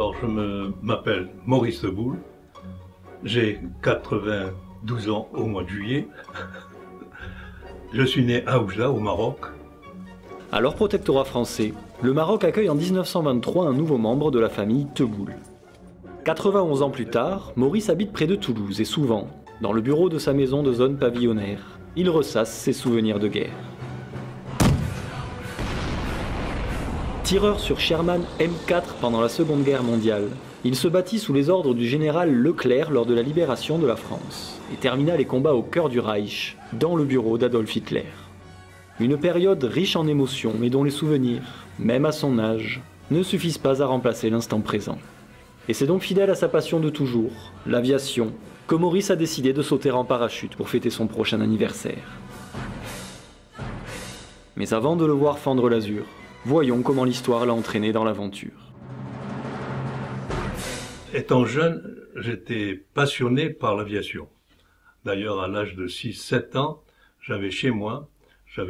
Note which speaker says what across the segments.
Speaker 1: Alors, m'appelle Maurice Teboul, j'ai 92 ans au mois de juillet. Je suis né à Oujda, au Maroc.
Speaker 2: Alors protectorat français, le Maroc accueille en 1923 un nouveau membre de la famille Teboul. 91 ans plus tard, Maurice habite près de Toulouse et souvent, dans le bureau de sa maison de zone pavillonnaire, il ressasse ses souvenirs de guerre. Tireur sur Sherman M4 pendant la Seconde Guerre mondiale, il se battit sous les ordres du général Leclerc lors de la libération de la France et termina les combats au cœur du Reich, dans le bureau d'Adolf Hitler. Une période riche en émotions mais dont les souvenirs, même à son âge, ne suffisent pas à remplacer l'instant présent. Et c'est donc fidèle à sa passion de toujours, l'aviation, que Maurice a décidé de sauter en parachute pour fêter son prochain anniversaire. Mais avant de le voir fendre l'azur, voyons comment l'histoire l'a entraîné dans l'aventure.
Speaker 1: Étant jeune, j'étais passionné par l'aviation. D'ailleurs, à l'âge de 6-7 ans, j'avais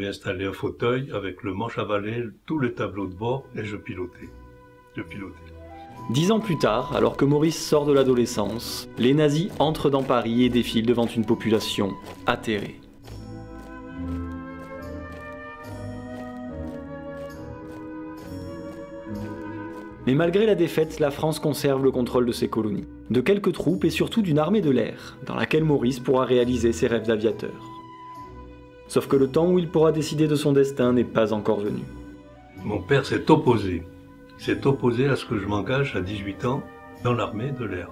Speaker 1: installé un fauteuil avec le manche à balai, tous les tableaux de bord, et je pilotais.
Speaker 2: 10 ans plus tard, alors que Maurice sort de l'adolescence, les nazis entrent dans Paris et défilent devant une population atterrée. Mais malgré la défaite, la France conserve le contrôle de ses colonies, de quelques troupes et surtout d'une armée de l'air, dans laquelle Maurice pourra réaliser ses rêves d'aviateur. Sauf que le temps où il pourra décider de son destin n'est pas encore venu.
Speaker 1: Mon père s'est opposé. Il s'est opposé à ce que je m'engage à 18 ans dans l'armée de l'air.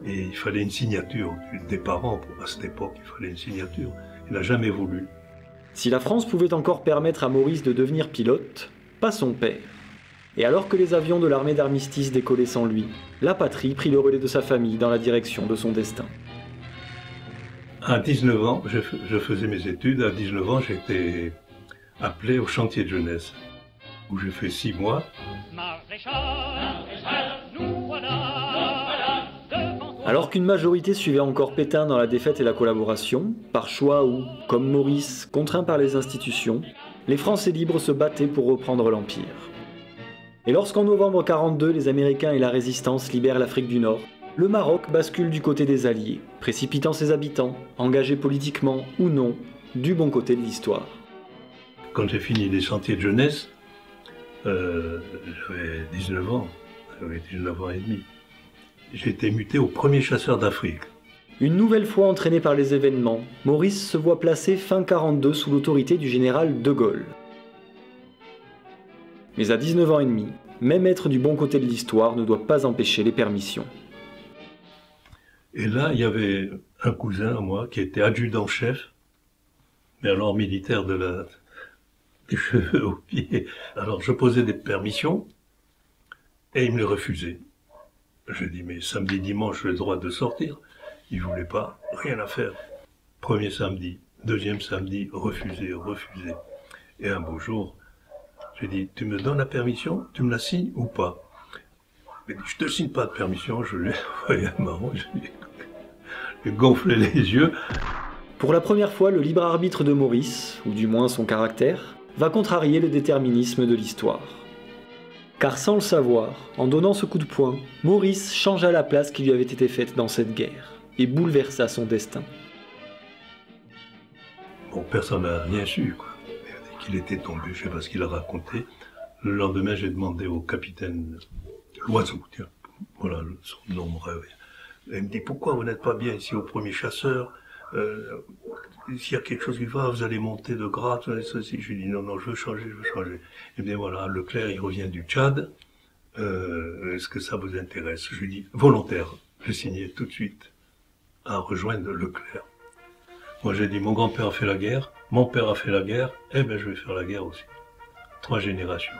Speaker 1: Et il fallait une signature des parents. À cette époque, il fallait une signature. Il n'a jamais voulu.
Speaker 2: Si la France pouvait encore permettre à Maurice de devenir pilote, pas son père. Et alors que les avions de l'armée d'armistice décollaient sans lui, la patrie prit le relais de sa famille dans la direction de son destin.
Speaker 1: À 19 ans, je faisais mes études. À 19 ans, j'ai été appelé au chantier de jeunesse, où j'ai fait 6 mois.
Speaker 2: Alors qu'une majorité suivait encore Pétain dans la défaite et la collaboration, par choix ou, comme Maurice, contraint par les institutions, les Français libres se battaient pour reprendre l'Empire. Et lorsqu'en novembre 1942, les Américains et la Résistance libèrent l'Afrique du Nord, le Maroc bascule du côté des Alliés, précipitant ses habitants, engagés politiquement ou non, du bon côté de l'histoire.
Speaker 1: Quand j'ai fini les chantiers de jeunesse, j'avais 19 ans, j'avais 19 ans et demi. J'ai été muté au premier chasseur d'Afrique.
Speaker 2: Une nouvelle fois entraîné par les événements, Maurice se voit placé fin 1942 sous l'autorité du général de Gaulle. Mais à 19 ans et demi, même être du bon côté de l'histoire ne doit pas empêcher les permissions.
Speaker 1: Et là, il y avait un cousin à moi qui était adjudant-chef, mais alors militaire des cheveux aux pieds. Alors je posais des permissions et il me les refusait. Je dis, mais samedi, dimanche, j'ai le droit de sortir. Il ne voulait pas, rien à faire. Premier samedi, deuxième samedi, refusé. Et un beau jour, j'ai dit, tu me donnes la permission, tu me la signes ou pas? Il m'a dit, je te signe pas de permission, je lui ai envoyé un marron, j'ai gonflé les yeux.
Speaker 2: Pour la première fois, le libre arbitre de Maurice, ou du moins son caractère, va contrarier le déterminisme de l'histoire. Car sans le savoir, en donnant ce coup de poing, Maurice changea la place qui lui avait été faite dans cette guerre, et bouleversa son destin.
Speaker 1: Bon, personne n'a rien su, quoi. Qu'il était tombé, je ne sais pas ce qu'il a raconté. Le lendemain, j'ai demandé au capitaine Loiseau, tiens, voilà son nom me revient. Il me dit, pourquoi vous n'êtes pas bien ici au premier chasseur? S'il y a quelque chose qui va, vous allez monter de grade, ceci. Je lui ai dit, non, je veux changer. Et bien voilà, Leclerc, il revient du Tchad. Est-ce que ça vous intéresse? Je lui ai dit, volontaire. J'ai signé tout de suite à rejoindre Leclerc. Moi, j'ai dit, mon grand-père a fait la guerre, mon père a fait la guerre, eh bien, je vais faire la guerre aussi. 3 générations.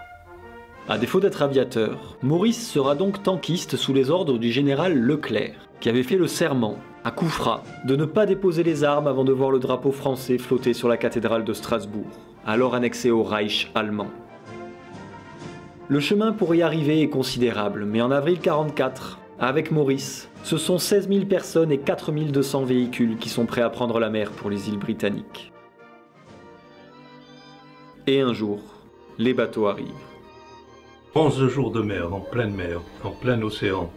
Speaker 2: À défaut d'être aviateur, Maurice sera donc tankiste sous les ordres du général Leclerc, qui avait fait le serment, à Koufra, de ne pas déposer les armes avant de voir le drapeau français flotter sur la cathédrale de Strasbourg, alors annexée au Reich allemand. Le chemin pour y arriver est considérable, mais en avril 1944, avec Maurice, ce sont 16 000 personnes et 4 200 véhicules qui sont prêts à prendre la mer pour les îles britanniques. Et un jour, les bateaux arrivent.
Speaker 1: 11 jours de mer, en plein océan.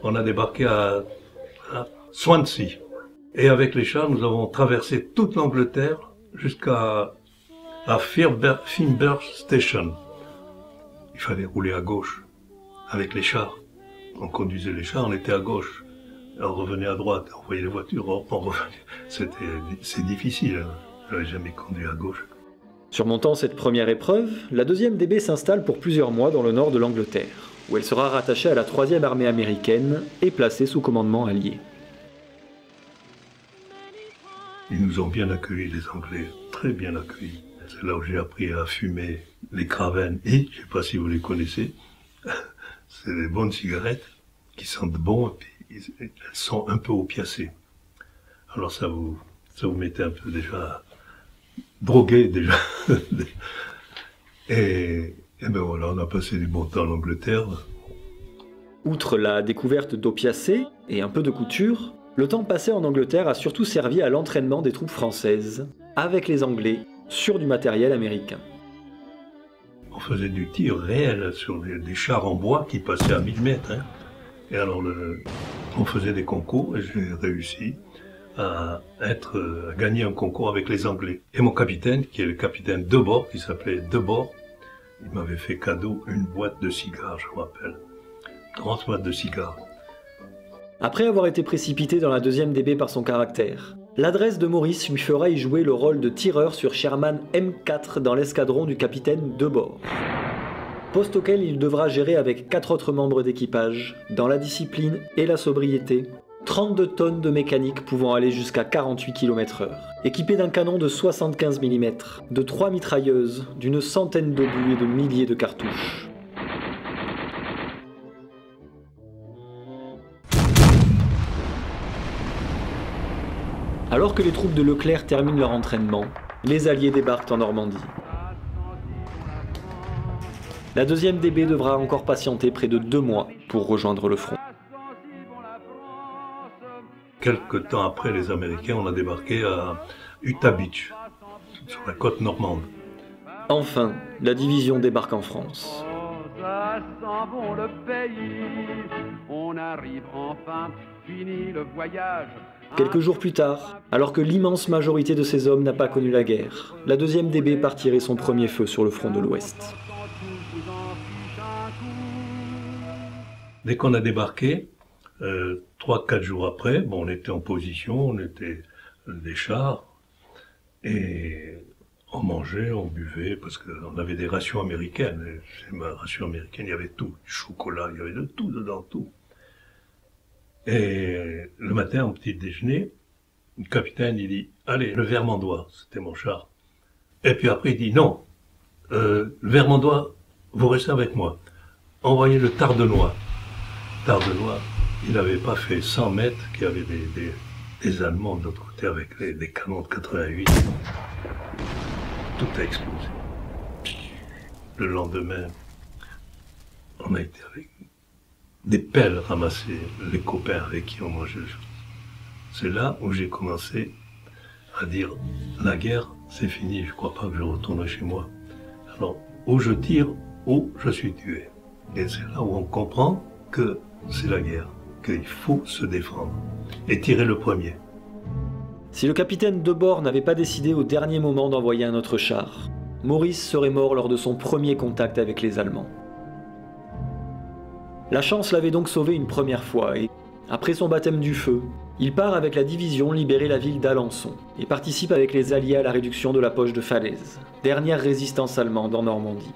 Speaker 1: On a débarqué à Swansea. Et avec les chars, nous avons traversé toute l'Angleterre jusqu'à Finborough Station. Il fallait rouler à gauche avec les chars. On conduisait les chars, on était à gauche. On revenait à droite, on voyait les voitures, on revenait. C'est difficile, hein. Je n'avais jamais conduit à gauche.
Speaker 2: Surmontant cette première épreuve, la 2e DB s'installe pour plusieurs mois dans le nord de l'Angleterre, où elle sera rattachée à la 3e armée américaine et placée sous commandement allié.
Speaker 1: Ils nous ont bien accueillis, les Anglais, très bien accueillis. C'est là où j'ai appris à fumer les Craven. Et, je ne sais pas si vous les connaissez, c'est des bonnes cigarettes qui sentent bon, et puis elles sont un peu opiacées. Alors ça vous mettait un peu déjà drogué déjà. et ben voilà, on a passé du bon temps en Angleterre.
Speaker 2: Outre la découverte d'opiacés et un peu de couture, le temps passé en Angleterre a surtout servi à l'entraînement des troupes françaises, avec les Anglais, sur du matériel américain.
Speaker 1: On faisait du tir réel sur des chars en bois qui passaient à 1000 mètres. Hein. Et alors, on faisait des concours et j'ai réussi à gagner un concours avec les Anglais. Et mon capitaine, qui est le capitaine Debord, qui s'appelait Debord, il m'avait fait cadeau une boîte de cigares, je me rappelle. 30 boîtes de cigares.
Speaker 2: Après avoir été précipité dans la 2e DB par son caractère, l'adresse de Maurice lui fera y jouer le rôle de tireur sur Sherman M4 dans l'escadron du capitaine Debord. Poste auquel il devra gérer avec 4 autres membres d'équipage, dans la discipline et la sobriété, 32 tonnes de mécanique pouvant aller jusqu'à 48 km/h, équipé d'un canon de 75 mm, de 3 mitrailleuses, d'une centaine d'obus et de milliers de cartouches. Alors que les troupes de Leclerc terminent leur entraînement, les Alliés débarquent en Normandie. La 2e DB devra encore patienter près de 2 mois pour rejoindre le front.
Speaker 1: Quelque temps après les Américains, on a débarqué à Utah Beach, sur la côte normande.
Speaker 2: Enfin, la division débarque en France.
Speaker 3: Ça sent bon le pays, on arrive enfin, fini le voyage.
Speaker 2: Quelques jours plus tard, alors que l'immense majorité de ces hommes n'a pas connu la guerre, la 2e DB partirait son premier feu sur le front de l'Ouest.
Speaker 1: Dès qu'on a débarqué, 3-4 jours après, bon, on était en position, on était des chars, et on mangeait, on buvait, parce qu'on avait des rations américaines. Et c'est ma ration américaine, il y avait tout, du chocolat, il y avait de tout dedans, tout. Et le matin, au petit déjeuner, le capitaine, il dit « Allez, le Vermandois », c'était mon char. Et puis après, il dit « Non, le Vermandois, vous restez avec moi. Envoyez le Tardenois. » Tardenois, il n'avait pas fait 100 mètres, qu'il y avait des Allemands de l'autre côté avec des canons de 88. Tout a explosé. Le lendemain, on a été avec des pelles ramasser les copains avec qui on mangeait. C'est là où j'ai commencé à dire la guerre, c'est fini, je ne crois pas que je retournerai chez moi. Alors, ou je tire, ou je suis tué. Et c'est là où on comprend que c'est la guerre, qu'il faut se défendre et tirer le premier.
Speaker 2: Si le capitaine Debord n'avait pas décidé au dernier moment d'envoyer un autre char, Maurice serait mort lors de son premier contact avec les Allemands. La chance l'avait donc sauvé une première fois et, après son baptême du feu, il part avec la division libérer la ville d'Alençon et participe avec les Alliés à la réduction de la poche de Falaise, dernière résistance allemande en Normandie.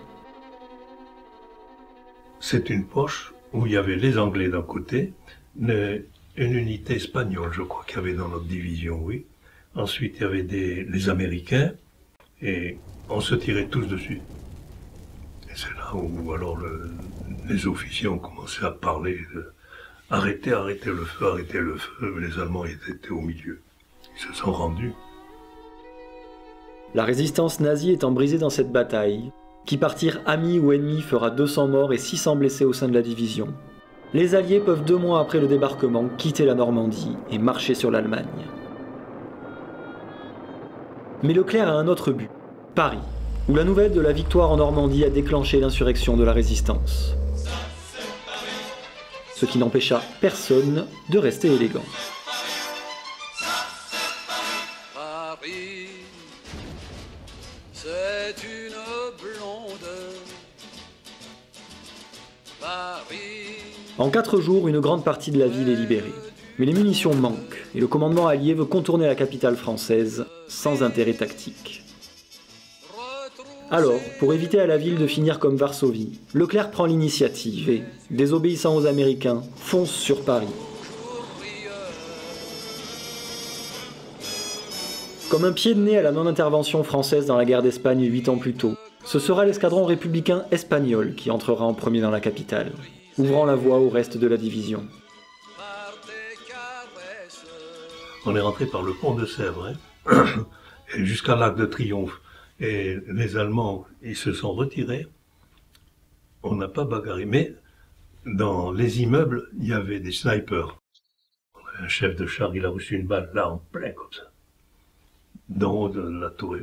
Speaker 1: C'est une poche où il y avait les Anglais d'un côté, une unité espagnole, je crois qu'il y avait dans notre division, oui. Ensuite, il y avait les Américains et on se tirait tous dessus. Et c'est là où alors les officiers ont commencé à parler de arrêtez le feu, les Allemands étaient au milieu. Ils se sont rendus.
Speaker 2: La résistance nazie étant brisée dans cette bataille, qui partir amis ou ennemis fera 200 morts et 600 blessés au sein de la division, les Alliés peuvent 2 mois après le débarquement quitter la Normandie et marcher sur l'Allemagne. Mais Leclerc a un autre but, Paris, où la nouvelle de la victoire en Normandie a déclenché l'insurrection de la résistance. Ce qui n'empêcha personne de rester élégant.
Speaker 4: Paris, c'est une blonde. Paris.
Speaker 2: En 4 jours, une grande partie de la ville est libérée. Mais les munitions manquent, et le commandement allié veut contourner la capitale française sans intérêt tactique. Alors, pour éviter à la ville de finir comme Varsovie, Leclerc prend l'initiative et, désobéissant aux Américains, fonce sur Paris. Comme un pied de nez à la non-intervention française dans la guerre d'Espagne 8 ans plus tôt, ce sera l'escadron républicain espagnol qui entrera en premier dans la capitale, ouvrant la voie au reste de la division.
Speaker 1: On est rentré par le pont de Sèvres, hein, et jusqu'à l'Arc de Triomphe. Et les Allemands, ils se sont retirés. On n'a pas bagarré. Mais dans les immeubles, il y avait des snipers. Un chef de char, il a reçu une balle, là, en plein, comme ça. D'en haut de la tour,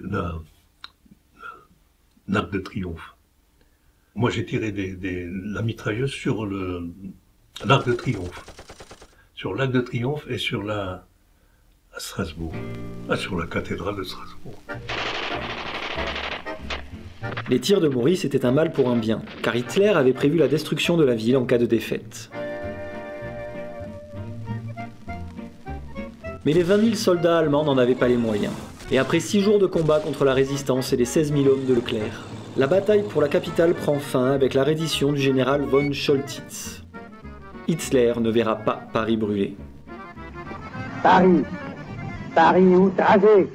Speaker 1: l'Arc de Triomphe. Moi, j'ai tiré la mitrailleuse sur l'Arc de Triomphe. Sur l'Arc de Triomphe et sur à Strasbourg. Sur la cathédrale de Strasbourg.
Speaker 2: Les tirs de Maurice étaient un mal pour un bien, car Hitler avait prévu la destruction de la ville en cas de défaite. Mais les 20 000 soldats allemands n'en avaient pas les moyens. Et après 6 jours de combat contre la résistance et les 16 000 hommes de Leclerc, la bataille pour la capitale prend fin avec la reddition du général von Choltitz. Hitler ne verra pas Paris brûler.
Speaker 5: Paris, Paris outragé,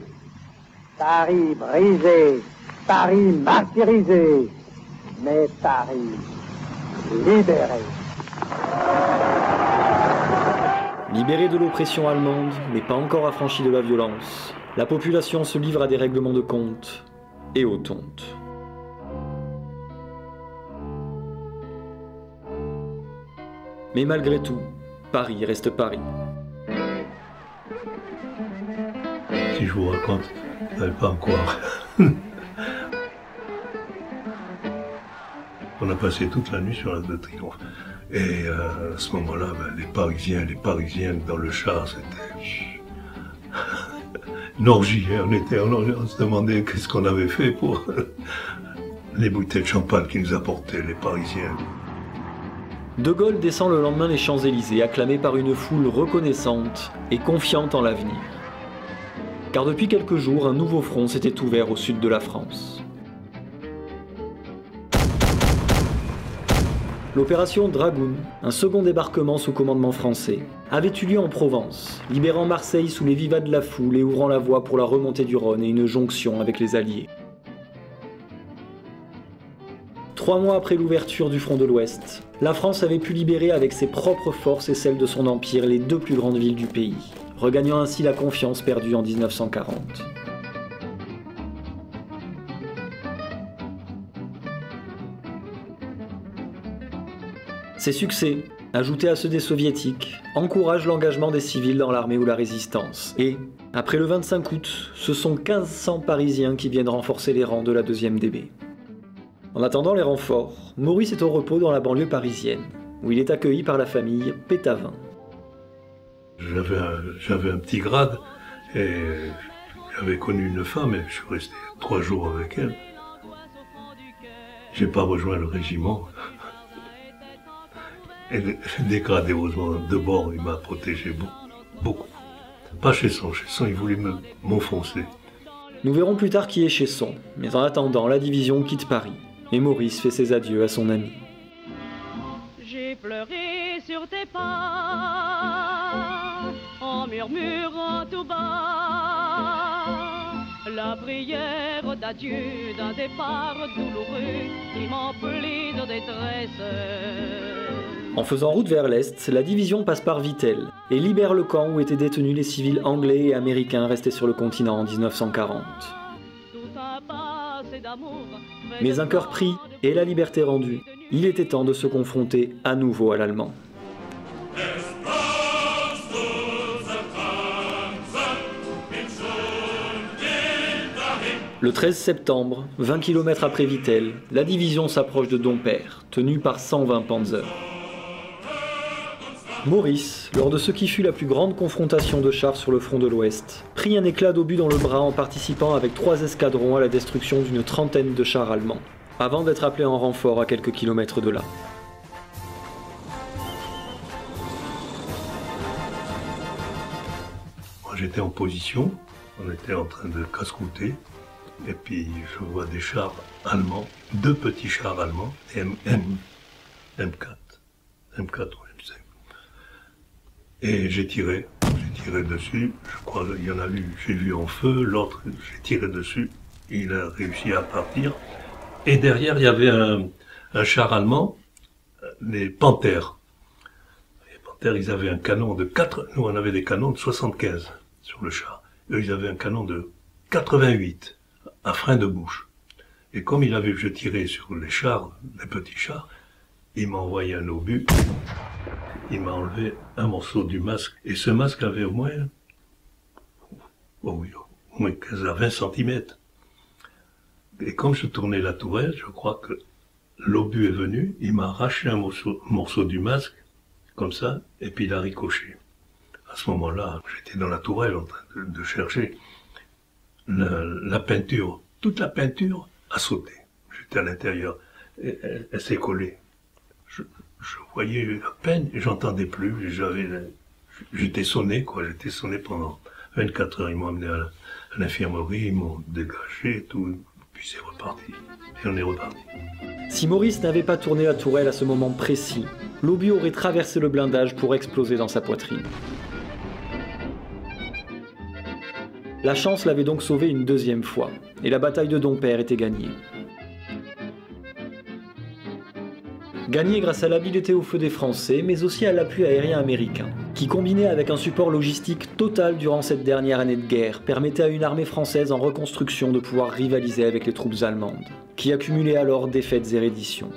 Speaker 5: Paris brisé, Paris martyrisé, mais Paris libéré.
Speaker 2: Libéré de l'oppression allemande, mais pas encore affranchi de la violence, la population se livre à des règlements de compte et aux tontes. Mais malgré tout, Paris reste Paris.
Speaker 1: Si je vous raconte, vous n'allez pas en croire. On a passé toute la nuit sur l'Arc de Triomphe. Et à ce moment-là, les Parisiens dans le char, c'était une orgie. On se demandait qu'est-ce qu'on avait fait pour les bouteilles de champagne qu'ils nous apportaient, les Parisiens.
Speaker 2: De Gaulle descend le lendemain les Champs-Élysées, acclamé par une foule reconnaissante et confiante en l'avenir. Car depuis quelques jours, un nouveau front s'était ouvert au sud de la France. L'opération Dragoon, un second débarquement sous commandement français, avait eu lieu en Provence, libérant Marseille sous les vivas de la foule et ouvrant la voie pour la remontée du Rhône et une jonction avec les Alliés. 3 mois après l'ouverture du front de l'Ouest, la France avait pu libérer avec ses propres forces et celles de son empire les 2 plus grandes villes du pays, regagnant ainsi la confiance perdue en 1940. Ces succès, ajoutés à ceux des soviétiques, encouragent l'engagement des civils dans l'armée ou la résistance. Et, après le 25 août, ce sont 1500 Parisiens qui viennent renforcer les rangs de la 2e DB. En attendant les renforts, Maurice est au repos dans la banlieue parisienne, où il est accueilli par la famille Pétavin.
Speaker 1: J'avais un petit grade et j'avais connu une femme et je suis resté 3 jours avec elle. J'ai pas rejoint le régiment. Et dégradé heureusement de bord, il m'a protégé beaucoup. Pas Chesson, il voulait m'enfoncer.
Speaker 2: Nous verrons plus tard qui est Chesson, mais en attendant, la division quitte Paris, et Maurice fait ses adieux à son ami.
Speaker 6: J'ai pleuré sur tes pas, en murmurant tout bas, la prière d'adieu d'un départ douloureux qui m'emplit de détresse.
Speaker 2: En faisant route vers l'est, la division passe par Vittel et libère le camp où étaient détenus les civils anglais et américains restés sur le continent en 1940. Mais un cœur pris et la liberté rendue, il était temps de se confronter à nouveau à l'allemand. Le 13 septembre, 20 km après Vittel, la division s'approche de Dompère, tenue par 120 panzers. Maurice, lors de ce qui fut la plus grande confrontation de chars sur le front de l'Ouest, prit un éclat d'obus dans le bras en participant avec 3 escadrons à la destruction d'une trentaine de chars allemands, avant d'être appelé en renfort à quelques kilomètres de là.
Speaker 1: Moi j'étais en position, on était en train de casse-croûter, et puis je vois des chars allemands, 2 petits chars allemands, M4, M4 ou M5. Et j'ai tiré dessus, je crois qu'il y en a eu, j'ai vu en feu, l'autre j'ai tiré dessus, il a réussi à partir. Et derrière il y avait un char allemand, les Panthères. Les Panthères, ils avaient un canon de 4, nous on avait des canons de 75 sur le char. Eux ils avaient un canon de 88 à frein de bouche. Et comme il a vu que je tirais sur les chars, les petits chars, il m'a envoyé un obus. Il m'a enlevé un morceau du masque. Et ce masque avait au moins 15 à 20 cm. Et comme je tournais la tourelle, je crois que l'obus est venu, il m'a arraché un morceau du masque, comme ça, et puis il a ricoché. À ce moment-là, j'étais dans la tourelle en train de chercher la peinture. Toute la peinture a sauté. J'étais à l'intérieur. Elle s'est collée. Je voyais à peine, j'entendais plus, j'étais sonné, quoi, j'étais sonné pendant 24 heures, ils m'ont amené à l'infirmerie, ils m'ont dégagé et tout, puis c'est reparti, et on est reparti.
Speaker 2: Si Maurice n'avait pas tourné la tourelle à ce moment précis, l'obus aurait traversé le blindage pour exploser dans sa poitrine. La chance l'avait donc sauvé une deuxième fois, et la bataille de Dompère était gagnée. Gagné grâce à l'habileté au feu des Français, mais aussi à l'appui aérien américain, qui combiné avec un support logistique total durant cette dernière année de guerre, permettait à une armée française en reconstruction de pouvoir rivaliser avec les troupes allemandes, qui accumulaient alors défaites et redditions.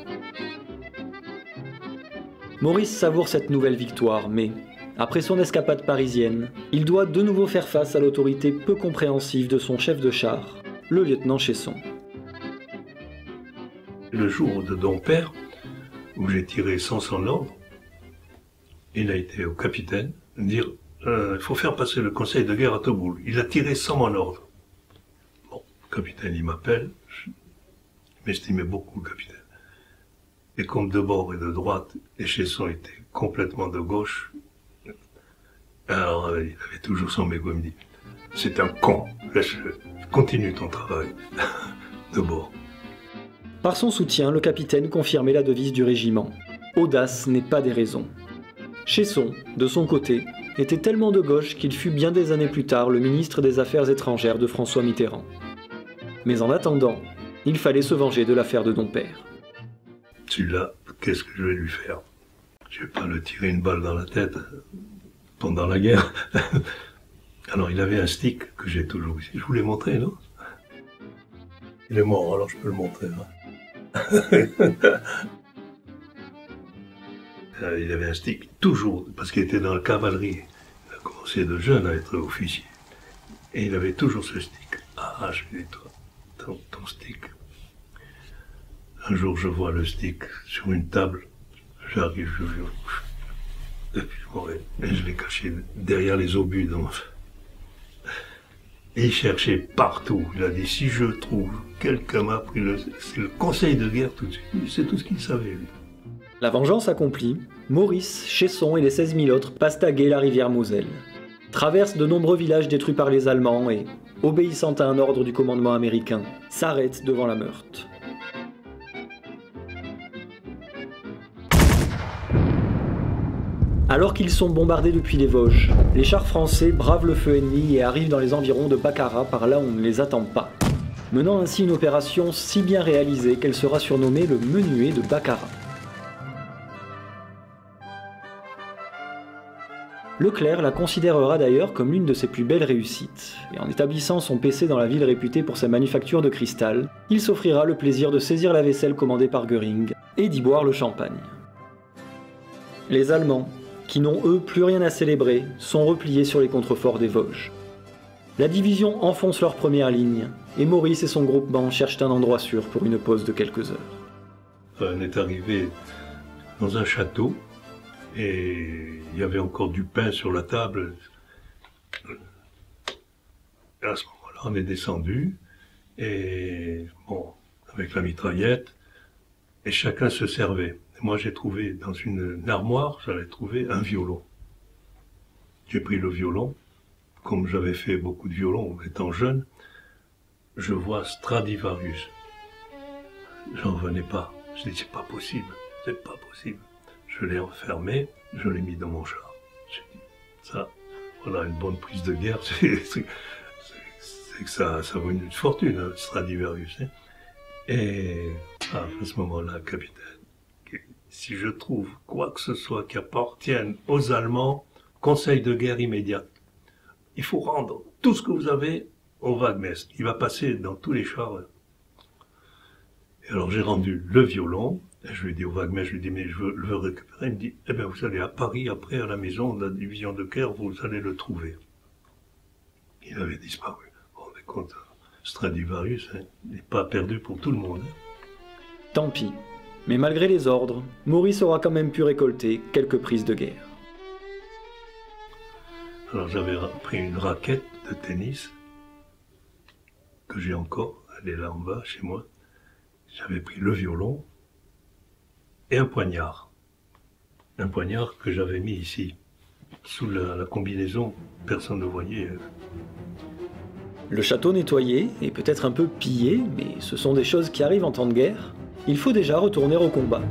Speaker 2: Maurice savoure cette nouvelle victoire, mais, après son escapade parisienne, il doit de nouveau faire face à l'autorité peu compréhensive de son chef de char, le lieutenant Chesson.
Speaker 1: Le jour de Dompère, où j'ai tiré sans son ordre, il a été au capitaine dire il faut faire passer le conseil de guerre à Toboul. Il a tiré sans mon ordre. Bon, le capitaine il m'appelle, je m'estimais beaucoup le capitaine. Et comme de bord et de droite, et Chesson était complètement de gauche, alors il avait toujours son mégot, il me dit c'est un con, laisse-le, continue ton travail de bord.
Speaker 2: Par son soutien, le capitaine confirmait la devise du régiment. Audace n'est pas des raisons. Chesson, de son côté, était tellement de gauche qu'il fut bien des années plus tard le ministre des Affaires étrangères de François Mitterrand. Mais en attendant, il fallait se venger de l'affaire de Dompère.
Speaker 1: Celui-là, qu'est-ce que je vais lui faire? Je vais pas le tirer une balle dans la tête pendant la guerre. Alors il avait un stick que j'ai toujours ici. Je vous l'ai montré, non? Il est mort, alors je peux le montrer. Hein. Il avait un stick, toujours, parce qu'il était dans la cavalerie. Il a commencé de jeune à être officier. Et il avait toujours ce stick. Ah, je lui dis, toi, ton stick. Un jour, je vois le stick sur une table. J'arrive, et puis je l'ai caché derrière les obus. Et il cherchait partout. Il a dit, si je trouve, quelqu'un m'a pris c'est le conseil de guerre tout de suite. C'est tout ce qu'il savait, lui.
Speaker 2: La vengeance accomplie, Maurice, Chesson et les 16 000 autres passent à gué la rivière Moselle, traversent de nombreux villages détruits par les Allemands et, obéissant à un ordre du commandement américain, s'arrêtent devant la Meurthe. Alors qu'ils sont bombardés depuis les Vosges, les chars français bravent le feu ennemi et arrivent dans les environs de Baccarat par là où on ne les attend pas, menant ainsi une opération si bien réalisée qu'elle sera surnommée le Menuet de Baccarat. Leclerc la considérera d'ailleurs comme l'une de ses plus belles réussites, et en établissant son PC dans la ville réputée pour sa manufacture de cristal, il s'offrira le plaisir de saisir la vaisselle commandée par Göring et d'y boire le champagne. Les Allemands, qui n'ont eux plus rien à célébrer, sont repliés sur les contreforts des Vosges. La division enfonce leur première ligne, et Maurice et son groupement cherchent un endroit sûr pour une pause de quelques heures.
Speaker 1: On est arrivé dans un château, et il y avait encore du pain sur la table. Et à ce moment-là, on est descendu, et bon, avec la mitraillette, et chacun se servait. Et moi, j'ai trouvé dans une armoire, j'avais trouvé un violon. J'ai pris le violon, comme j'avais fait beaucoup de violons étant jeune, je vois Stradivarius. J'en revenais pas. Je dis, c'est pas possible, c'est pas possible. Je l'ai enfermé, je l'ai mis dans mon char. J'ai dit, ça, voilà une bonne prise de guerre, c'est que ça vaut une fortune, hein, Stradivarius. Hein. Et à ce moment-là, capitaine, si je trouve quoi que ce soit qui appartienne aux Allemands, conseil de guerre immédiat. Il faut rendre tout ce que vous avez au Wagmeister. Il va passer dans tous les chars. Et alors j'ai rendu le violon, et je lui ai dit au Wagmeister, je lui ai dit, mais je veux le récupérer. Il me dit, eh bien vous allez à Paris, après à la maison de la division de guerre, vous allez le trouver. Il avait disparu. Vous vous rendez compte, Stradivarius n'est pas perdu pour tout le monde.
Speaker 2: Tant pis. Mais malgré les ordres, Maurice aura quand même pu récolter quelques prises de guerre.
Speaker 1: Alors j'avais pris une raquette de tennis, que j'ai encore, elle est là en bas chez moi. J'avais pris le violon et un poignard. Un poignard que j'avais mis ici, sous la combinaison, personne ne voyait.
Speaker 2: Le château nettoyé, et peut-être un peu pillé, mais ce sont des choses qui arrivent en temps de guerre, il faut déjà retourner au combat.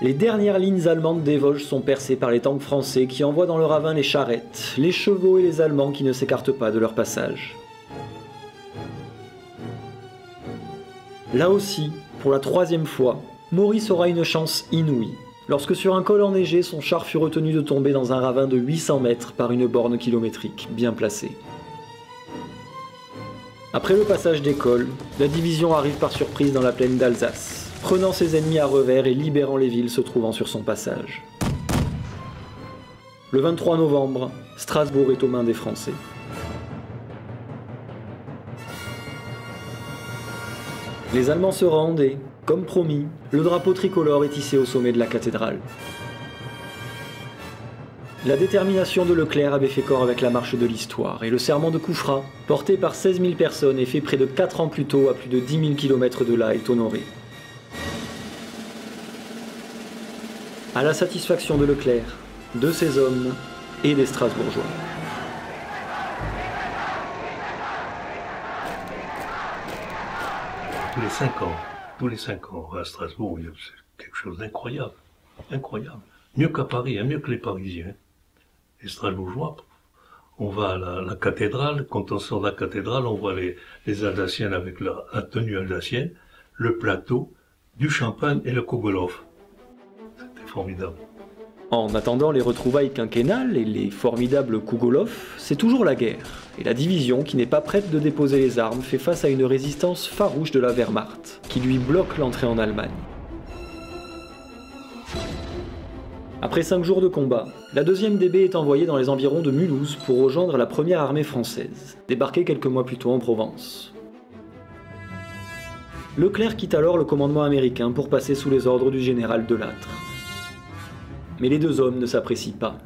Speaker 2: Les dernières lignes allemandes des Vosges sont percées par les tanks français qui envoient dans le ravin les charrettes, les chevaux et les Allemands qui ne s'écartent pas de leur passage. Là aussi, pour la troisième fois, Maurice aura une chance inouïe, lorsque sur un col enneigé, son char fut retenu de tomber dans un ravin de 800 mètres par une borne kilométrique bien placée. Après le passage des cols, la division arrive par surprise dans la plaine d'Alsace, prenant ses ennemis à revers et libérant les villes se trouvant sur son passage. Le 23 novembre, Strasbourg est aux mains des Français. Les Allemands se rendent et, comme promis, le drapeau tricolore est hissé au sommet de la cathédrale. La détermination de Leclerc avait fait corps avec la marche de l'histoire, et le serment de Koufra, porté par 16 000 personnes et fait près de 4 ans plus tôt à plus de 10 000 km de là, est honoré. À la satisfaction de Leclerc, de ses hommes et des Strasbourgeois.
Speaker 1: Tous les 5 ans, à Strasbourg, c'est quelque chose d'incroyable. Incroyable. Mieux qu'à Paris, hein, mieux que les Parisiens. Les Strasbourgeois, on va à la cathédrale, quand on sort de la cathédrale, on voit les Alsaciens avec la tenue alsacienne, le plateau, du champagne et le Kogolov. C'était formidable.
Speaker 2: En attendant les retrouvailles quinquennales et les formidables Kougolov, c'est toujours la guerre, et la division qui n'est pas prête de déposer les armes fait face à une résistance farouche de la Wehrmacht, qui lui bloque l'entrée en Allemagne. Après 5 jours de combat, la 2e DB est envoyée dans les environs de Mulhouse pour rejoindre la 1re armée française, débarquée quelques mois plus tôt en Provence. Leclerc quitte alors le commandement américain pour passer sous les ordres du général Delattre. Mais les deux hommes ne s'apprécient pas.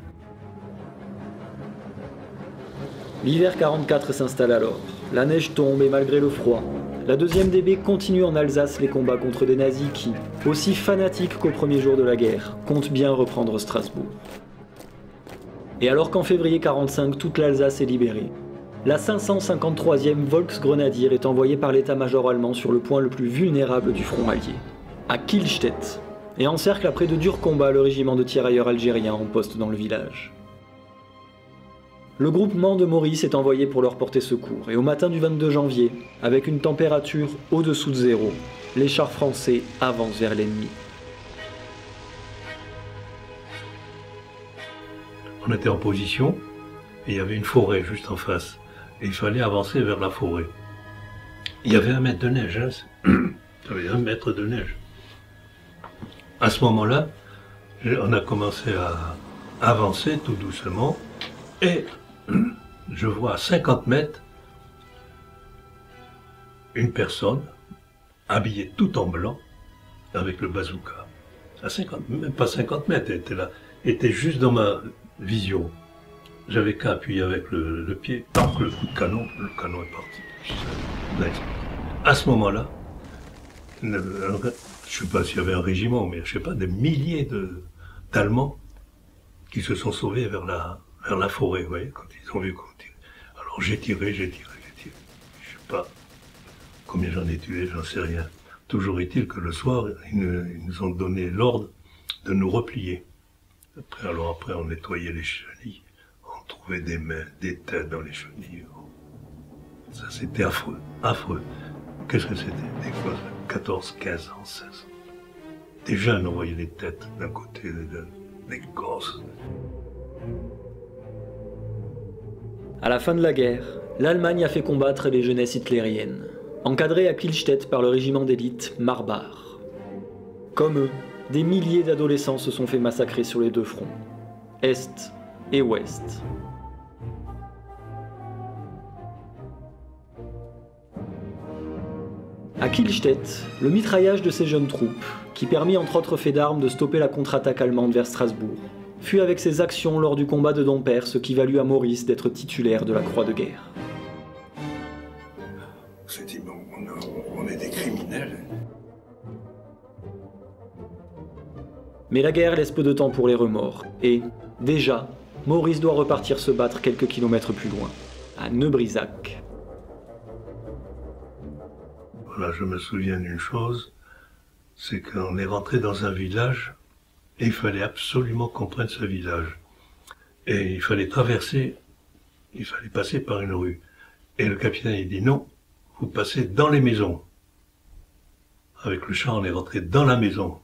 Speaker 2: L'hiver 44 s'installe alors. La neige tombe et malgré le froid, la 2e DB continue en Alsace les combats contre des nazis qui, aussi fanatiques qu'au premier jour de la guerre, comptent bien reprendre Strasbourg. Et alors qu'en février 45 toute l'Alsace est libérée, la 553e Volksgrenadier est envoyée par l'état-major allemand sur le point le plus vulnérable du front allié, à Kielstedt, et encercle après de durs combats le régiment de tirailleurs algériens en poste dans le village. Le groupement de Maurice est envoyé pour leur porter secours, et au matin du 22 janvier, avec une température au-dessous de zéro, les chars français avancent vers l'ennemi.
Speaker 1: On était en position, et il y avait une forêt juste en face, et il fallait avancer vers la forêt. Il y avait 1 mètre de neige, hein. Il y avait 1 mètre de neige. À ce moment-là, on a commencé à avancer tout doucement, et je vois à 50 mètres une personne habillée tout en blanc avec le bazooka. À 50, même pas 50 mètres, elle était là, elle était juste dans ma vision. J'avais qu'à appuyer avec le pied, tant que le coup de canon, le canon est parti. À ce moment-là, je ne sais pas s'il y avait un régiment, mais je sais pas, des milliers d'Allemands qui se sont sauvés vers la forêt, vous voyez, quand ils ont vu qu'on tirait. Alors j'ai tiré. Je sais pas combien j'en ai tué, j'en sais rien. Toujours est-il que le soir, ils nous ont donné l'ordre de nous replier. Après, on nettoyait les chenilles, on trouvait des mains, des têtes dans les chenilles. Ça, c'était affreux, affreux. Qu'est-ce que c'était? Des gosses de 14, 15 ans, 16 ans. Des jeunes, on voyait les têtes d'un côté, des gosses.
Speaker 2: À la fin de la guerre, l'Allemagne a fait combattre les jeunesses hitlériennes, encadrées à Kielstedt par le régiment d'élite Marbach. Comme eux, des milliers d'adolescents se sont fait massacrer sur les deux fronts, Est et Ouest. À Kielstedt, le mitraillage de ces jeunes troupes, qui permit entre autres faits d'armes de stopper la contre-attaque allemande vers Strasbourg, fut avec ses actions lors du combat de Dompierre ce qui valut à Maurice d'être titulaire de la Croix de guerre.
Speaker 1: On s'est dit, on est des criminels.
Speaker 2: Mais la guerre laisse peu de temps pour les remords, et, déjà, Maurice doit repartir se battre quelques kilomètres plus loin, à Neubrisac.
Speaker 1: Voilà, je me souviens d'une chose, c'est qu'on est rentré dans un village, et il fallait absolument qu'on prenne ce village. Et il fallait passer par une rue. Et le capitaine, il dit non, vous passez dans les maisons. Avec le char, on est rentré dans la maison.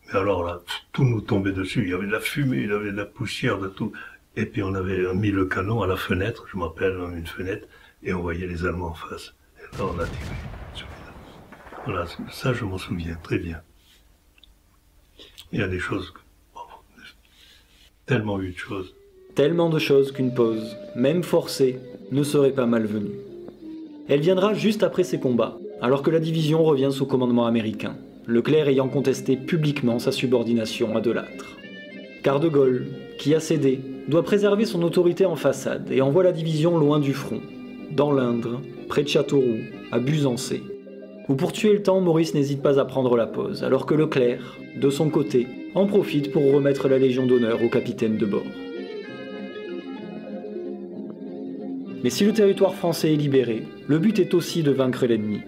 Speaker 1: Mais alors là, tout nous tombait dessus. Il y avait de la fumée, il y avait de la poussière, de tout. Et puis on avait mis le canon à la fenêtre, je m'appelle une fenêtre, et on voyait les Allemands en face. Et là, on a tiré. Voilà, ça je m'en souviens très bien. Il y a des choses, tellement eu de choses.
Speaker 2: Tellement de choses qu'une pause, même forcée, ne serait pas malvenue. Elle viendra juste après ces combats, alors que la division revient sous commandement américain, Leclerc ayant contesté publiquement sa subordination à De Lattre. Car De Gaulle, qui a cédé, doit préserver son autorité en façade et envoie la division loin du front, dans l'Indre, près de Châteauroux, à Busancé, où pour tuer le temps, Maurice n'hésite pas à prendre la pause, alors que Leclerc, de son côté, en profite pour remettre la Légion d'honneur au capitaine de bord. Mais si le territoire français est libéré, le but est aussi de vaincre l'ennemi.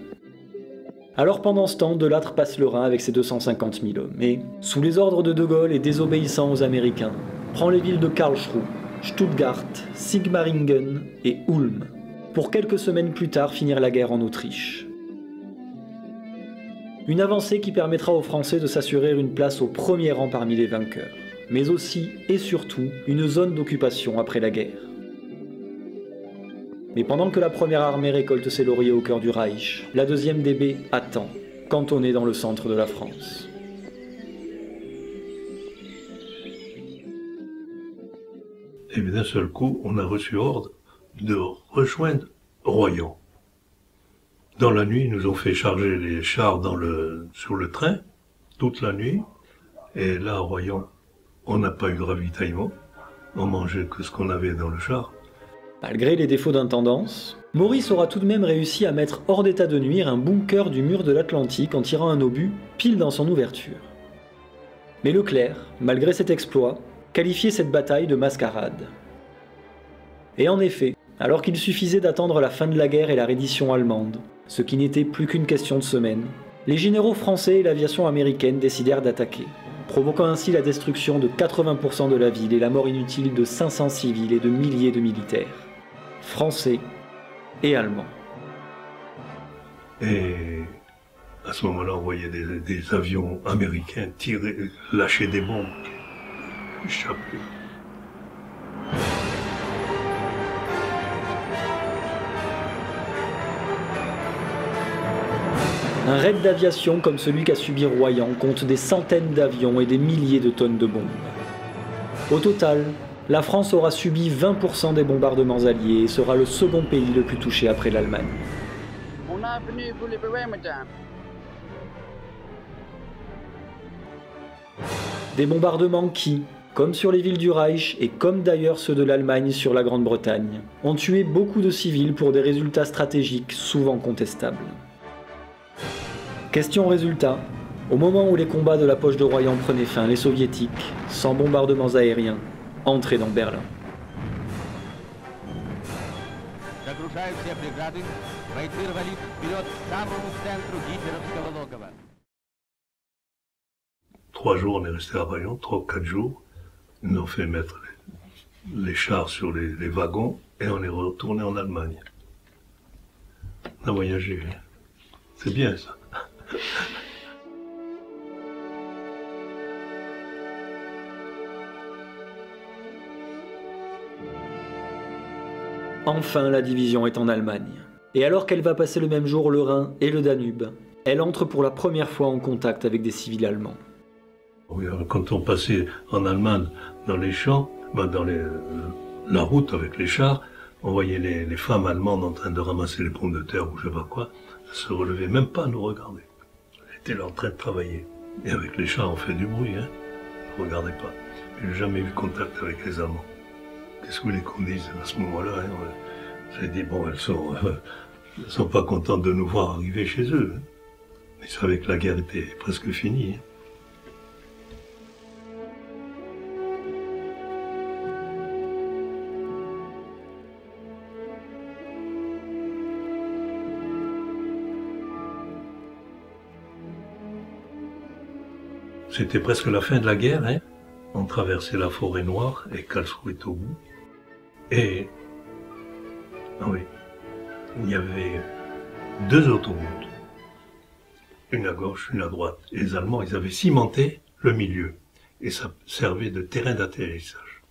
Speaker 2: Alors pendant ce temps, De Lattre passe le Rhin avec ses 250 000 hommes, et, sous les ordres de De Gaulle et désobéissant aux Américains, prend les villes de Karlsruhe, Stuttgart, Sigmaringen et Ulm, pour quelques semaines plus tard finir la guerre en Autriche. Une avancée qui permettra aux Français de s'assurer une place au premier rang parmi les vainqueurs, mais aussi et surtout une zone d'occupation après la guerre. Mais pendant que la première armée récolte ses lauriers au cœur du Reich, la deuxième DB attend, cantonnée dans le centre de la France.
Speaker 1: Et d'un seul coup, on a reçu ordre de rejoindre Royan. Dans la nuit, ils nous ont fait charger les chars sur le train, toute la nuit. Et là, à Royan, on n'a pas eu de ravitaillement. On mangeait que ce qu'on avait dans le char.
Speaker 2: Malgré les défauts d'intendance, Maurice aura tout de même réussi à mettre hors d'état de nuire un bunker du mur de l'Atlantique en tirant un obus pile dans son ouverture. Mais Leclerc, malgré cet exploit, qualifiait cette bataille de mascarade. Et en effet, alors qu'il suffisait d'attendre la fin de la guerre et la reddition allemande, ce qui n'était plus qu'une question de semaines, les généraux français et l'aviation américaine décidèrent d'attaquer, provoquant ainsi la destruction de 80% de la ville et la mort inutile de 500 civils et de milliers de militaires, français et allemands.
Speaker 1: Et à ce moment-là, on voyait des avions américains lâcher des bombes. Échapper.
Speaker 2: Un raid d'aviation comme celui qu'a subi Royan compte des centaines d'avions et des milliers de tonnes de bombes. Au total, la France aura subi 20% des bombardements alliés et sera le second pays le plus touché après l'Allemagne.
Speaker 7: On a venu vous libérer, madame.
Speaker 2: Des bombardements qui, comme sur les villes du Reich et comme d'ailleurs ceux de l'Allemagne sur la Grande-Bretagne, ont tué beaucoup de civils pour des résultats stratégiques souvent contestables. Question résultat, au moment où les combats de la poche de Royan prenaient fin, les soviétiques, sans bombardements aériens, entraient dans Berlin.
Speaker 8: Загружаю все бригады. Бойцы рвались вперед к самому центру гитлеровского логова.
Speaker 1: 3 jours, on est resté à Royan, 3 ou 4 jours. Ils nous ont fait mettre les chars sur les wagons et on est retourné en Allemagne. On a voyagé. Hein. C'est bien ça.
Speaker 2: Enfin, la division est en Allemagne. Et alors qu'elle va passer le même jour le Rhin et le Danube, elle entre pour la première fois en contact avec des civils allemands.
Speaker 1: Oui, alors quand on passait en Allemagne dans les champs, dans la route avec les chars, on voyait les femmes allemandes en train de ramasser les pommes de terre ou je sais pas quoi. Elles se relevaient même pas à nous regarder. Elles étaient là en train de travailler. Et avec les chars, on fait du bruit, hein. Ne regardez pas. Je n'ai jamais eu contact avec les Allemands. Qu'est-ce que vous voulez qu'on dise à ce moment-là, hein? J'ai dit, bon, elles sont pas contentes de nous voir arriver chez eux. Hein. Ils savaient que la guerre était presque finie. Hein. C'était presque la fin de la guerre, hein. On traversait la forêt noire et Karlsruhe est au bout. Et, oui, il y avait 2 autoroutes. Une à gauche, une à droite. Et les Allemands, ils avaient cimenté le milieu. Et ça servait de terrain d'atterrissage.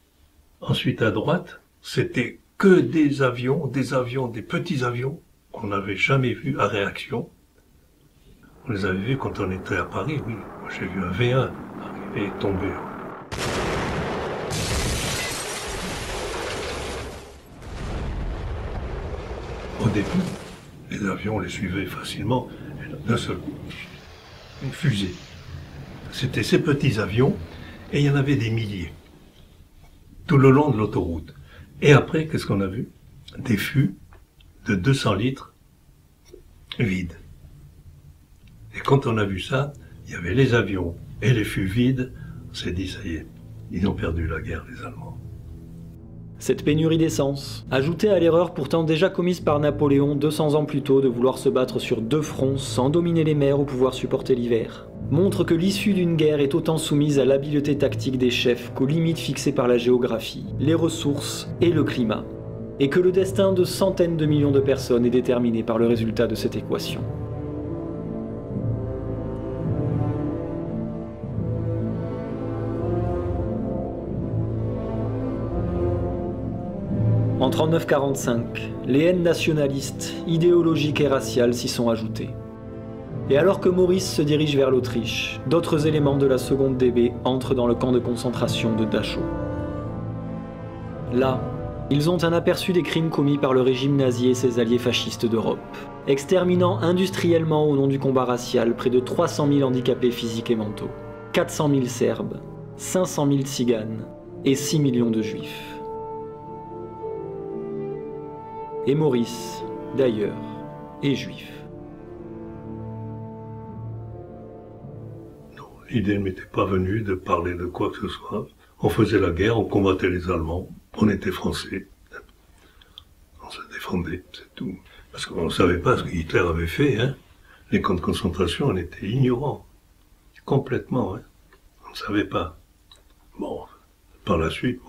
Speaker 1: Ensuite, à droite, c'était que des avions, des petits avions qu'on n'avait jamais vus à réaction. On les avait vus quand on était à Paris, oui. Moi, j'ai vu un V1 arriver et tomber. Au début, les avions les suivaient facilement, d'un seul coup. Une fusée. C'était ces petits avions, et il y en avait des milliers. Tout le long de l'autoroute. Et après, qu'est-ce qu'on a vu? Des fûts de 200 litres vides. Et quand on a vu ça, il y avait les avions et les fûts vides. On s'est dit, ça y est, ils ont perdu la guerre, les Allemands.
Speaker 2: Cette pénurie d'essence, ajoutée à l'erreur pourtant déjà commise par Napoléon 200 ans plus tôt de vouloir se battre sur 2 fronts sans dominer les mers ou pouvoir supporter l'hiver, montre que l'issue d'une guerre est autant soumise à l'habileté tactique des chefs qu'aux limites fixées par la géographie, les ressources et le climat, et que le destin de centaines de millions de personnes est déterminé par le résultat de cette équation. En 39-45, les haines nationalistes, idéologiques et raciales s'y sont ajoutées. Et alors que Maurice se dirige vers l'Autriche, d'autres éléments de la seconde DB entrent dans le camp de concentration de Dachau. Là, ils ont un aperçu des crimes commis par le régime nazi et ses alliés fascistes d'Europe, exterminant industriellement au nom du combat racial près de 300 000 handicapés physiques et mentaux, 400 000 Serbes, 500 000 Tziganes et 6 millions de Juifs. Et Maurice, d'ailleurs, est juif.
Speaker 1: Non, l'idée ne m'était pas venue de parler de quoi que ce soit. On faisait la guerre, on combattait les Allemands, on était français. On se défendait, c'est tout. Parce qu'on ne savait pas ce que Hitler avait fait, hein. Les camps de concentration, on était ignorants. Complètement, hein. On ne savait pas. Bon, par la suite,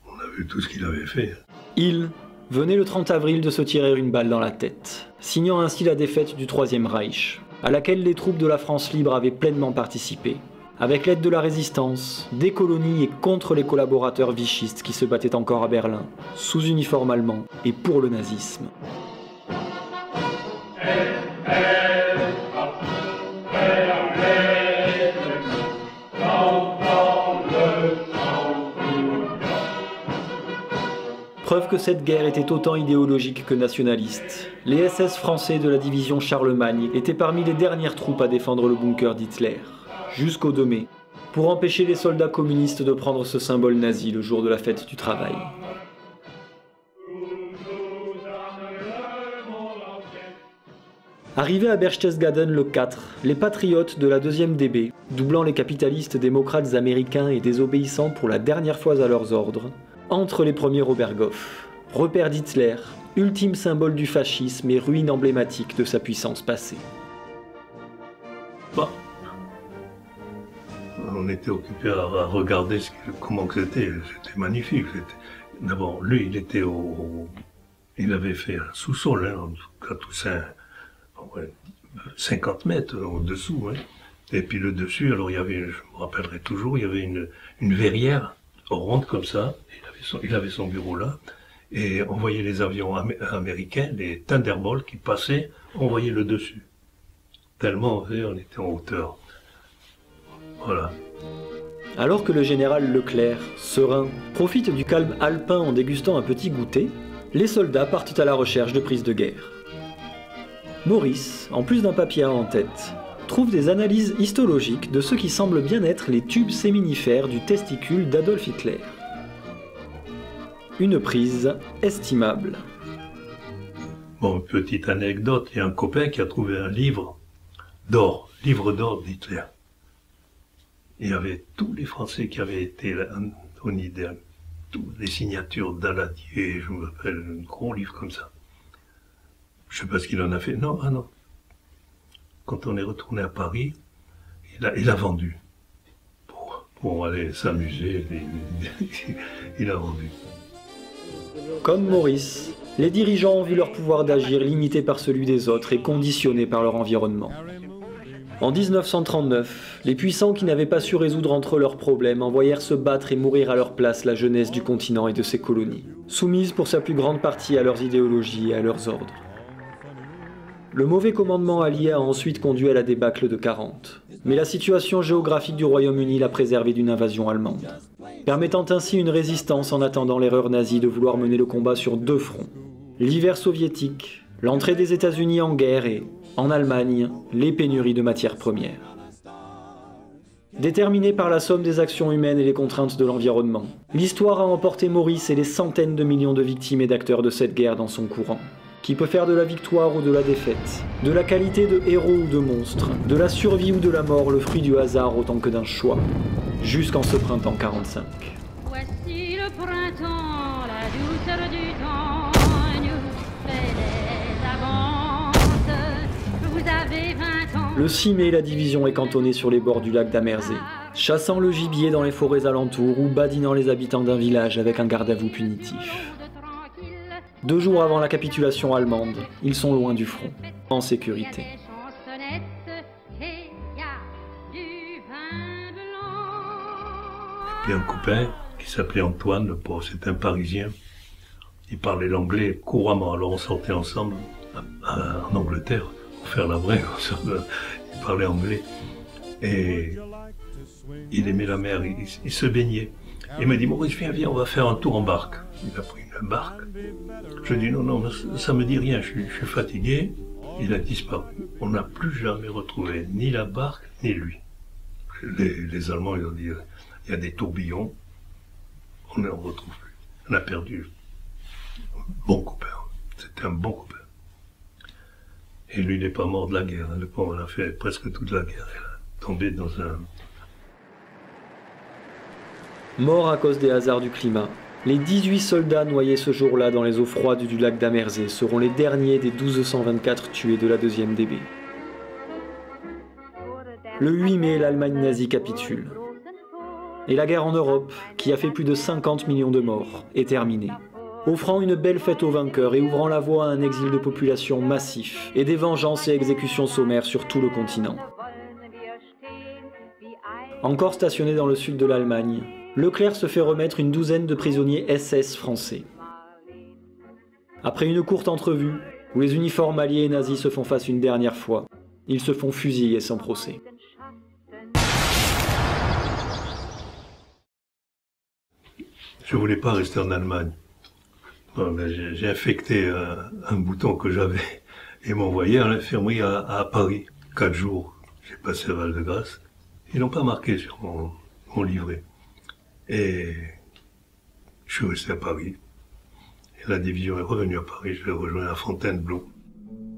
Speaker 1: on a vu tout ce qu'il avait fait.
Speaker 2: Il venait le 30 avril de se tirer une balle dans la tête, signant ainsi la défaite du Troisième Reich, à laquelle les troupes de la France libre avaient pleinement participé, avec l'aide de la résistance, des colonies et contre les collaborateurs vichistes qui se battaient encore à Berlin, sous uniforme allemand et pour le nazisme. Preuve que cette guerre était autant idéologique que nationaliste. Les SS français de la division Charlemagne étaient parmi les dernières troupes à défendre le bunker d'Hitler, jusqu'au 2 mai, pour empêcher les soldats communistes de prendre ce symbole nazi le jour de la fête du travail. Arrivés à Berchtesgaden le 4, les patriotes de la 2e DB, doublant les capitalistes démocrates américains et désobéissant pour la dernière fois à leurs ordres, entrent les premiers Oberghof, repère d'Hitler, ultime symbole du fascisme et ruine emblématique de sa puissance passée.
Speaker 1: Bah, on était occupés à regarder comment c'était magnifique. D'abord, lui, il avait fait un sous-sol, hein, à Toussaint. Ouais, 50 mètres au-dessous, hein. Et puis le dessus, alors il y avait, je me rappellerai toujours, il y avait une verrière ronde comme ça, il avait son bureau là, et on voyait les avions américains, les Thunderbolts qui passaient, on voyait le dessus. Tellement, on était en hauteur. Voilà.
Speaker 2: Alors que le général Leclerc, serein, profite du calme alpin en dégustant un petit goûter, les soldats partent à la recherche de prises de guerre. Maurice, en plus d'un papier en tête, trouve des analyses histologiques de ce qui semble bien être les tubes séminifères du testicule d'Adolf Hitler. Une prise estimable.
Speaker 1: Bon, petite anecdote, il y a un copain qui a trouvé un livre d'or d'Hitler. Il y avait tous les Français qui avaient été là, au Nidel, toutes les signatures d'Aladier, je me rappelle, un gros livre comme ça. Je sais pas ce qu'il en a fait. Non, non. Quand on est retourné à Paris, il a vendu. Pour aller s'amuser, il a vendu.
Speaker 2: Comme Maurice, les dirigeants ont vu leur pouvoir d'agir limité par celui des autres et conditionné par leur environnement. En 1939, les puissants qui n'avaient pas su résoudre entre eux leurs problèmes envoyèrent se battre et mourir à leur place la jeunesse du continent et de ses colonies, soumise pour sa plus grande partie à leurs idéologies et à leurs ordres. Le mauvais commandement allié a ensuite conduit à la débâcle de 40. Mais la situation géographique du Royaume-Uni l'a préservé d'une invasion allemande, permettant ainsi une résistance en attendant l'erreur nazie de vouloir mener le combat sur 2 fronts. L'hiver soviétique, l'entrée des États-Unis en guerre et, en Allemagne, les pénuries de matières premières. Déterminé par la somme des actions humaines et les contraintes de l'environnement, l'histoire a emporté Maurice et les centaines de millions de victimes et d'acteurs de cette guerre dans son courant, qui peut faire de la victoire ou de la défaite, de la qualité de héros ou de monstre, de la survie ou de la mort le fruit du hasard autant que d'un choix, jusqu'en ce printemps 45.
Speaker 6: Voici le printemps, la douceur du temps nous fait des avances. Vous avez 20 ans.
Speaker 2: Le 6 mai, la division est cantonnée sur les bords du lac d'Amersee, chassant le gibier dans les forêts alentours ou badinant les habitants d'un village avec un garde-à-vous punitif. 2 jours avant la capitulation allemande, ils sont loin du front, en sécurité.
Speaker 1: Puis un copain qui s'appelait Antoine, le pauvre, c'est un Parisien. Il parlait l'anglais couramment, alors on sortait ensemble en Angleterre pour faire la vraie. Il parlait anglais et il aimait la mer, il se baignait. Il m'a dit, Maurice, viens, on va faire un tour en barque. Il a pris une barque. Je dis, non, ça me dit rien, je suis fatigué. Il a disparu. On n'a plus jamais retrouvé ni la barque, ni lui. Les Allemands, ils ont dit, il y a des tourbillons. On ne retrouve plus. On a perdu. Bon copain. C'était un bon copain. Et lui, il n'est pas mort de la guerre. Le pauvre, on a fait presque toute la guerre. Il a tombé dans un...
Speaker 2: Mort à cause des hasards du climat, les 18 soldats noyés ce jour-là dans les eaux froides du lac d'Amersee seront les derniers des 1224 tués de la 2e DB. Le 8 mai, l'Allemagne nazie capitule. Et la guerre en Europe, qui a fait plus de 50 millions de morts, est terminée, offrant une belle fête aux vainqueurs et ouvrant la voie à un exil de population massif et des vengeances et exécutions sommaires sur tout le continent. Encore stationné dans le sud de l'Allemagne, Leclerc se fait remettre une douzaine de prisonniers SS français. Après une courte entrevue, où les uniformes alliés et nazis se font face une dernière fois, ils se font fusiller sans procès.
Speaker 1: Je voulais pas rester en Allemagne. J'ai infecté un bouton que j'avais et m'ont envoyé à l'infirmerie à Paris. 4 jours, j'ai passé à Val-de-Grâce. Ils n'ont pas marqué sur mon livret. Et je suis resté à Paris. Et la division est revenue à Paris, je l'ai rejoint à Fontainebleau.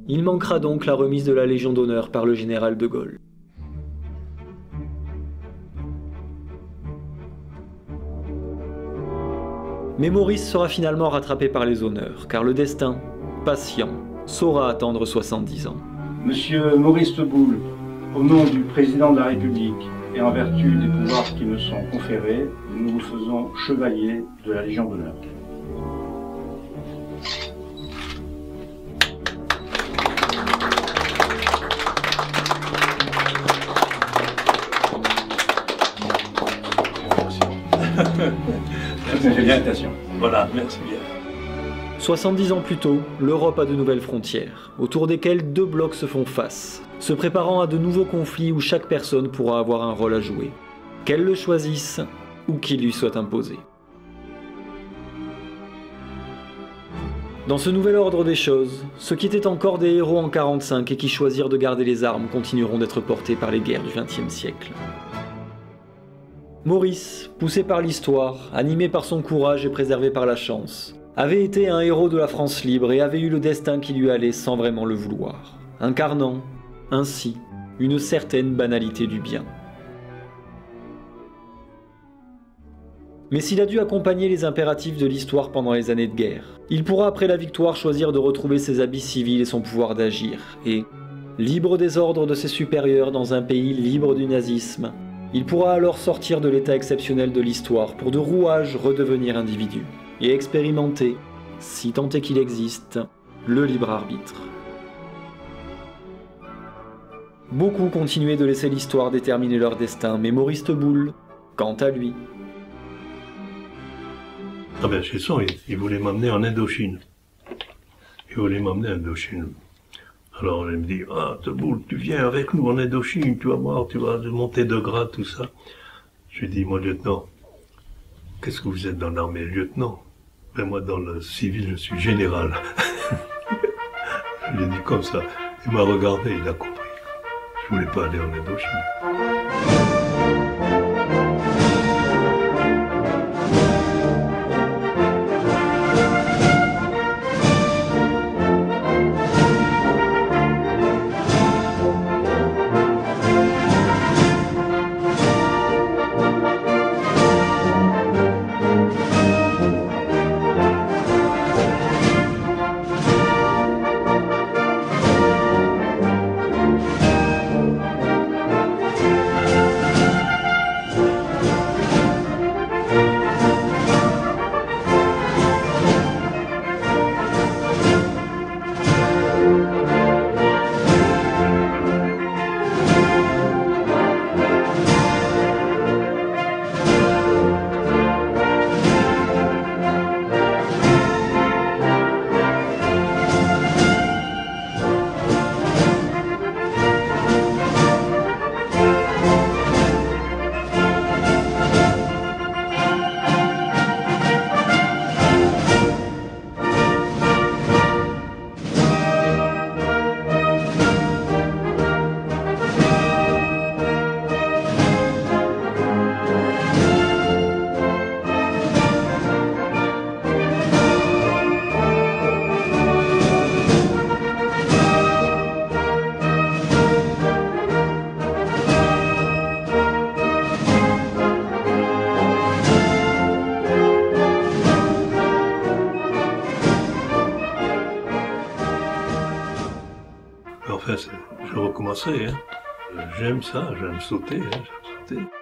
Speaker 2: Il manquera donc la remise de la Légion d'honneur par le général de Gaulle. Mais Maurice sera finalement rattrapé par les honneurs, car le destin, patient, saura attendre 70 ans.
Speaker 9: Monsieur Maurice Teboul, au nom du président de la République et en vertu des pouvoirs qui me sont conférés, nous vous faisons chevalier de la Légion d'honneur.
Speaker 1: Voilà, merci bien.
Speaker 2: 70 ans plus tôt, l'Europe a de nouvelles frontières, autour desquelles 2 blocs se font face, se préparant à de nouveaux conflits où chaque personne pourra avoir un rôle à jouer, qu'elle le choisisse ou qu'il lui soit imposé. Dans ce nouvel ordre des choses, ceux qui étaient encore des héros en 1945 et qui choisirent de garder les armes continueront d'être portés par les guerres du XXe siècle. Maurice, poussé par l'histoire, animé par son courage et préservé par la chance, avait été un héros de la France libre et avait eu le destin qui lui allait sans vraiment le vouloir, incarnant, ainsi, une certaine banalité du bien. Mais s'il a dû accompagner les impératifs de l'histoire pendant les années de guerre, il pourra après la victoire choisir de retrouver ses habits civils et son pouvoir d'agir, et, libre des ordres de ses supérieurs dans un pays libre du nazisme, il pourra alors sortir de l'état exceptionnel de l'histoire pour de rouage redevenir individu, et expérimenter, si tant est qu'il existe, le libre arbitre. Beaucoup continuaient de laisser l'histoire déterminer leur destin, mais Maurice Teboul, quant à lui...
Speaker 1: Ah ben, chez son, il voulait m'emmener en Indochine. Il voulait m'emmener en Indochine. Alors il me dit, ah Teboul, tu viens avec nous en Indochine, tu vas voir, tu vas monter de grade, tout ça. Je lui dis, mon lieutenant, qu'est-ce que vous êtes dans l'armée, lieutenant? Ben moi dans le civil, je suis général. Je lui ai dit comme ça. Il m'a regardé, il a compris. Je voulais pas aller en Indochine. Enfin, je recommencerai. Hein. J'aime ça, j'aime sauter. Hein, j'aime sauter.